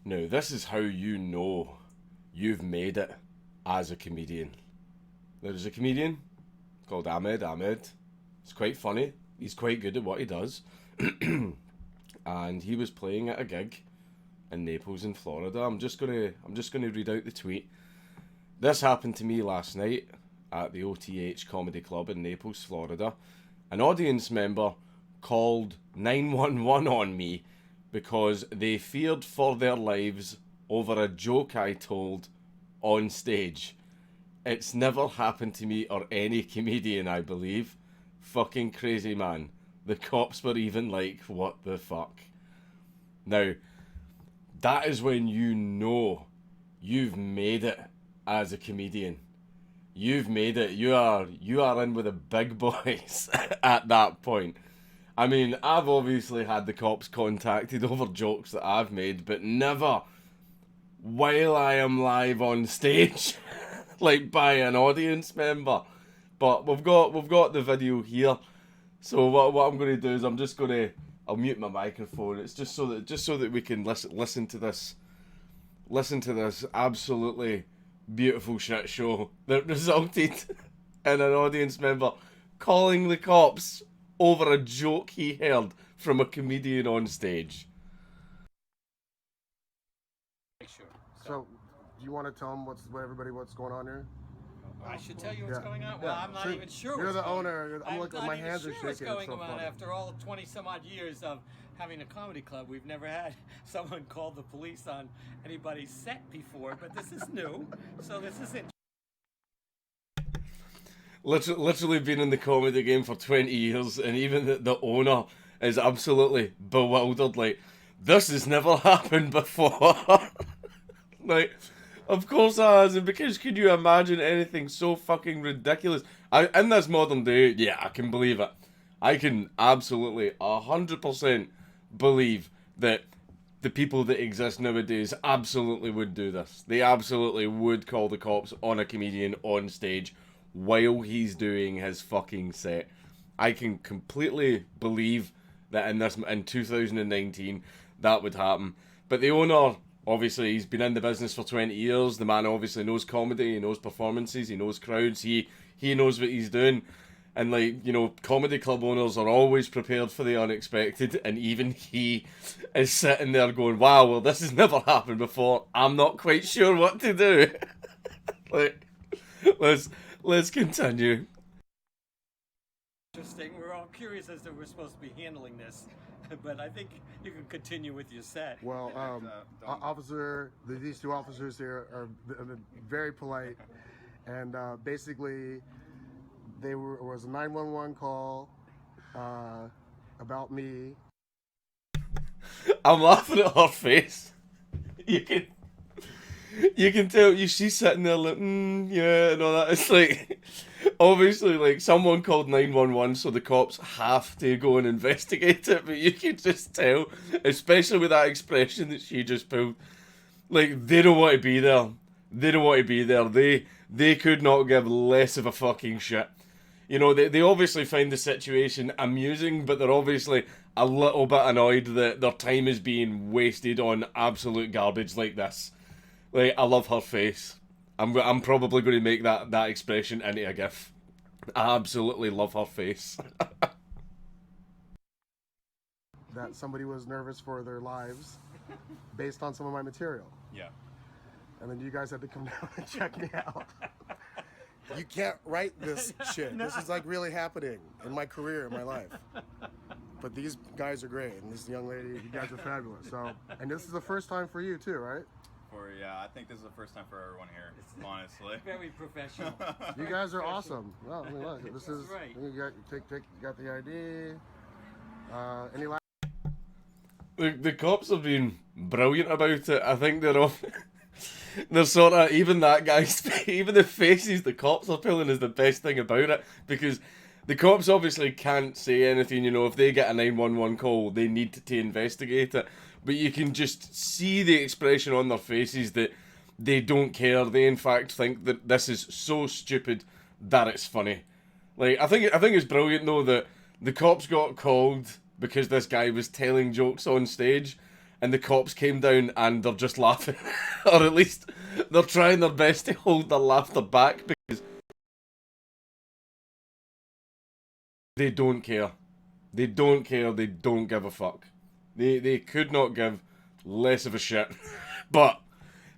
Now, this is how you know you've made it as a comedian. There's a comedian called Ahmed Ahmed. It's quite funny. He's quite good at what he does. And he was playing at a gig in Naples in Florida. I'm just gonna read out the tweet. This happened to me last night at the OTH Comedy Club in Naples, Florida. An audience member called 911 on me because they feared for their lives over a joke I told on stage. It's never happened to me or any comedian, I believe. Fucking crazy, man. The cops were even like, what the fuck? Now, that is when you know you've made it as a comedian. You've made it. You are in with the big boys at that point. I mean, I've obviously had the cops contacted over jokes that I've made, but never while I am live on stage, like by an audience member. But we've got the video here. So what I'm going to do is I'll mute my microphone. It's just so that we can listen to this absolutely beautiful shit show that resulted in an audience member calling the cops over a joke he heard from a comedian on stage. Sure. So, do you want to tell them what's going on here? I should tell you what's Yeah. going on. Well, Yeah. I'm not So, even sure. you're what's the going owner. I'm looking. not My even hands sure are what's shaking. going It's so on funny. after all 20 some odd years of having a comedy club. We've never had someone call the police on anybody's set before, but this is new. So this is interesting. Literally been in the comedy game for 20 years, and even the owner is absolutely bewildered. Like, this has never happened before. Like, of course it hasn't, because could you imagine anything so fucking ridiculous? In this modern day, yeah, I can believe it. I can absolutely 100% believe that the people that exist nowadays absolutely would do this. They absolutely would call the cops on a comedian on stage while he's doing his fucking set. I can completely believe that in 2019 that would happen. But the owner, obviously, he's been in the business for 20 years. The man obviously knows comedy, he knows performances, he knows crowds, he knows what he's doing. And, like, you know, comedy club owners are always prepared for the unexpected, and even he is sitting there going, wow, well, this has never happened before. I'm not quite sure what to do. Like, let's continue. We're all curious as to we're supposed to be handling this, but I think you can continue with your set. Well, these two officers here are very polite, and basically, was a 911 call about me. I'm laughing at her face. You can tell she's sitting there like, yeah, and all that. It's like, obviously, like, someone called 911, so the cops have to go and investigate it, but you can just tell, especially with that expression that she just pulled, like, they don't want to be there. They don't want to be there. They could not give less of a fucking shit. You know, they obviously find the situation amusing, but they're obviously a little bit annoyed that their time is being wasted on absolute garbage like this. Like, I love her face. I'm probably going to make that expression into a gif. I absolutely love her face. That somebody was nervous for their lives based on some of my material. Yeah. And then you guys had to come down and check me out. You can't write this shit. This is like really happening in my career, in my life. But these guys are great, and this young lady, You guys are fabulous. So, and this is the first time for you too, right? I think this is the first time for everyone here, honestly. Very professional. You guys are awesome. Well, I mean, look, this is right. you got the ID. Any last? The cops have been brilliant about it. I think they're all... They're sort of, even that guy's, even the faces the cops are pulling is the best thing about it, because the cops obviously can't say anything, you know, if they get a 911 call, they need to investigate it, but you can just see the expression on their faces that they don't care. They in fact think that this is so stupid that it's funny. Like, I think it's brilliant though that the cops got called because this guy was telling jokes on stage, and the cops came down and they're just laughing, or at least they're trying their best to hold their laughter back because they don't care. They don't care. They don't give a fuck. They could not give less of a shit. But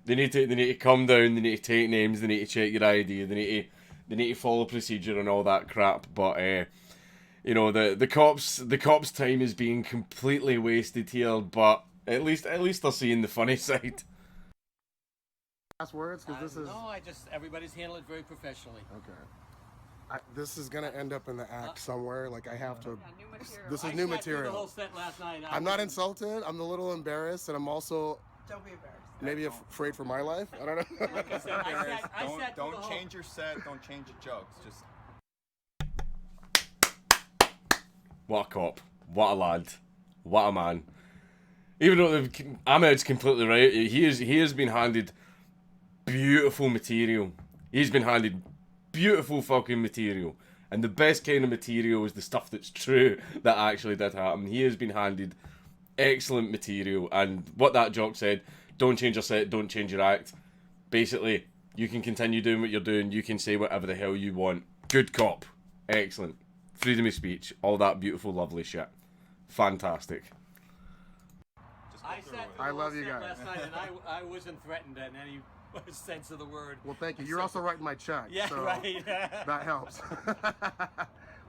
they need to come down. They need to take names. They need to check your ID. They need to follow procedure and all that crap. But you know, the cops' time is being completely wasted here. But at least they're seeing the funny side. Last words, because this is No, everybody's handled it very professionally. okay. This is gonna end up in the act somewhere. Like I have to. New material. This is I new sat through the whole material. set last night. I'm not insulted. I'm a little embarrassed, and I'm also Don't be embarrassed. maybe afraid for my life. I don't know. Like I said, I sat through the Don't whole- change your set. Don't change your jokes. Just What a cop. What a lad. What a man. Even though Ahmed's completely right, he has been handed beautiful material. He's been handed beautiful fucking material. And the best kind of material is the stuff that's true that actually did happen. He has been handed excellent material. And what that jock said, don't change your set, don't change your act. Basically, you can continue doing what you're doing. You can say whatever the hell you want. Good cop. Excellent. Freedom of speech. All that beautiful, lovely shit. Fantastic. just go I through sat it. through I the love whole you set guys. last night, and I wasn't threatened in any sense of the word. Well, thank you. You're also writing my check. Yeah, so right. That helps.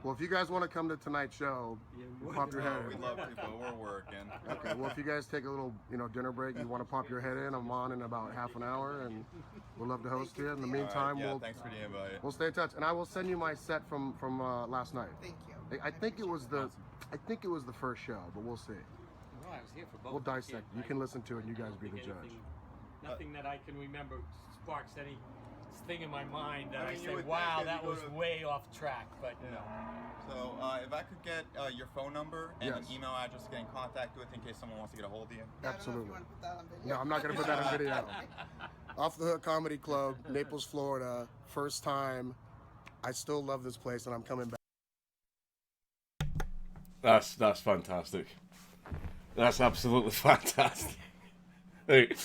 Well, if you guys want to come to tonight's show, you pop your head Oh, we in. love people. We're working. Okay, well, if you guys take a little, dinner break, you want to pop your head in, I'm on in about half an hour, and we'll love to host you. In the All right, meantime, yeah, thanks for the invite. we'll stay in touch, and I will send you my set from last night. Thank you. I think it was the first show, but we'll see. Well, I was here for both. We'll I dissect. can't- You can listen to it, and you I guys don't be the think judge. Nothing that I can remember sparks any thing in my mind that I I, mean, you say, would wow, think that that you was would've- way off track. But no. So, if I could get your phone number and an Yes. email address to get in contact with in case someone wants to get a hold of you. Absolutely. I don't know if you want to put that on video. No, I'm not going to put that on video. Off the Hook Comedy Club, Naples, Florida. First time. I still love this place, and I'm coming back. That's fantastic. That's absolutely fantastic. Like,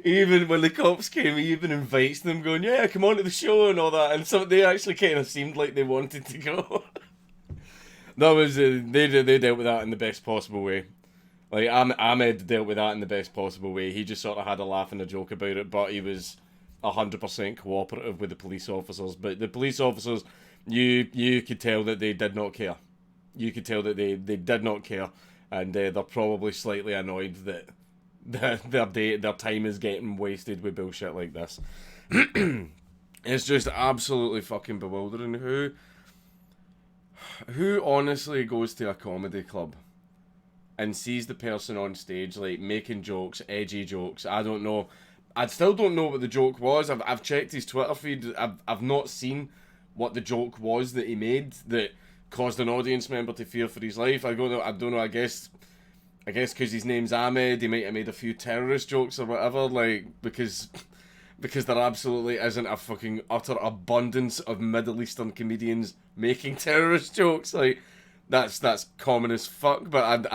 even when the cops came, he even invites them, going, "Yeah, come on to the show" and all that. And so they actually kind of seemed like they wanted to go. That was they dealt with that in the best possible way. Like Ahmed dealt with that in the best possible way. He just sort of had a laugh and a joke about it, but he was 100% cooperative with the police officers. But the police officers, you could tell that they did not care. You could tell that they did not care, and they're probably slightly annoyed that their time is getting wasted with bullshit like this. It's just absolutely fucking bewildering. Who honestly goes to a comedy club and sees the person on stage like making jokes, edgy jokes? I don't know. I still don't know what the joke was. I've checked his Twitter feed. I've not seen what the joke was that he made that caused an audience member to fear for his life. I don't know. I guess because his name's Ahmed, he might have made a few terrorist jokes or whatever. Like because there absolutely isn't a fucking utter abundance of Middle Eastern comedians making terrorist jokes. Like that's common as fuck. But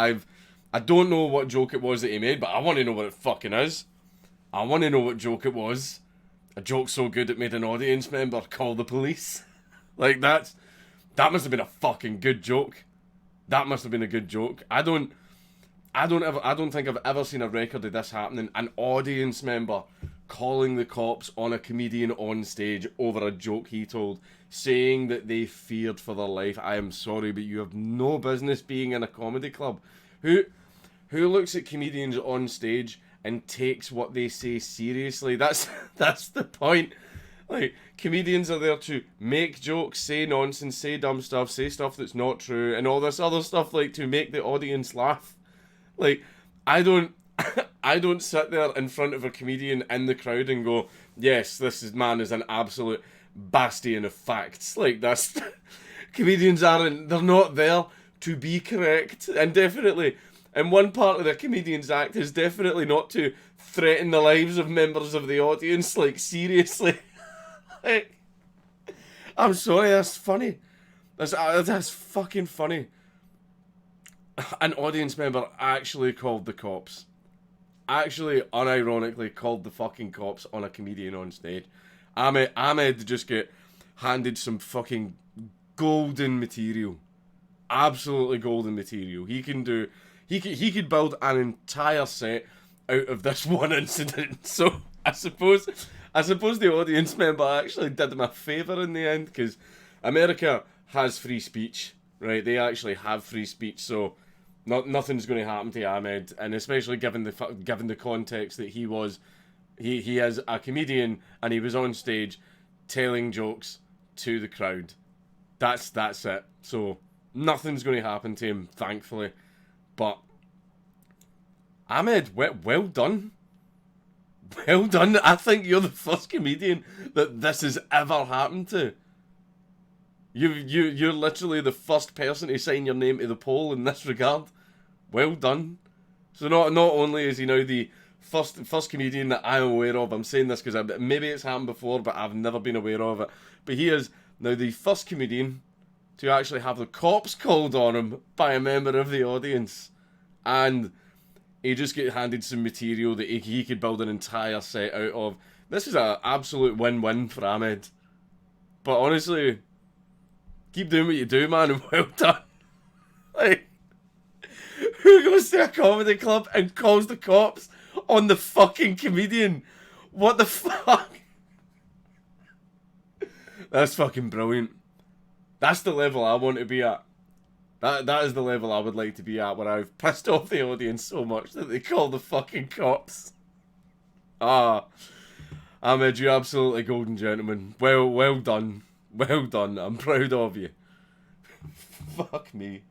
I don't know what joke it was that he made, but I want to know what it fucking is. I want to know what joke it was. A joke so good it made an audience member call the police. Like that must have been a fucking good joke. That must have been a good joke. I don't think I've ever seen a record of this happening. An audience member calling the cops on a comedian on stage over a joke he told, saying that they feared for their life. I am sorry, but you have no business being in a comedy club. Who looks at comedians on stage and takes what they say seriously? That's the point. Like, comedians are there to make jokes, say nonsense, say dumb stuff, say stuff that's not true, and all this other stuff, like, to make the audience laugh. Like, I don't sit there in front of a comedian in the crowd and go, yes, man is an absolute bastion of facts. Like, that's... Comedians they're not there to be correct. And definitely, and one part of the comedian's act is definitely not to threaten the lives of members of the audience. Like, seriously. Like, I'm sorry, that's funny. That's fucking funny. An audience member actually called the cops. actually unironically called the fucking cops on a comedian on stage. Ahmed just get handed some fucking golden material. Absolutely golden material. He could build an entire set out of this one incident. So I suppose the audience member actually did him a favour in the end, because America has free speech, right? They actually have free speech, so nothing's going to happen to Ahmed, and especially given the context that he is a comedian and he was on stage telling jokes to the crowd. That's it. So nothing's going to happen to him, thankfully. But Ahmed, well done. Well done. I think you're the first comedian that this has ever happened to. You're literally the first person to sign your name to the poll in this regard. Well done. So not only is he now the first comedian that I'm aware of, I'm saying this because maybe it's happened before, but I've never been aware of it. But he is now the first comedian to actually have the cops called on him by a member of the audience. And he just get handed some material that he could build an entire set out of. This is an absolute win-win for Ahmed. But honestly, keep doing what you do, man, and well done. Like, who goes to a comedy club and calls the cops on the fucking comedian? What the fuck? That's fucking brilliant. That's the level I want to be at. That is the level I would like to be at, where I've pissed off the audience so much that they call the fucking cops. Ahmed, you absolutely golden gentleman. Well done. Well done. I'm proud of you. Fuck me.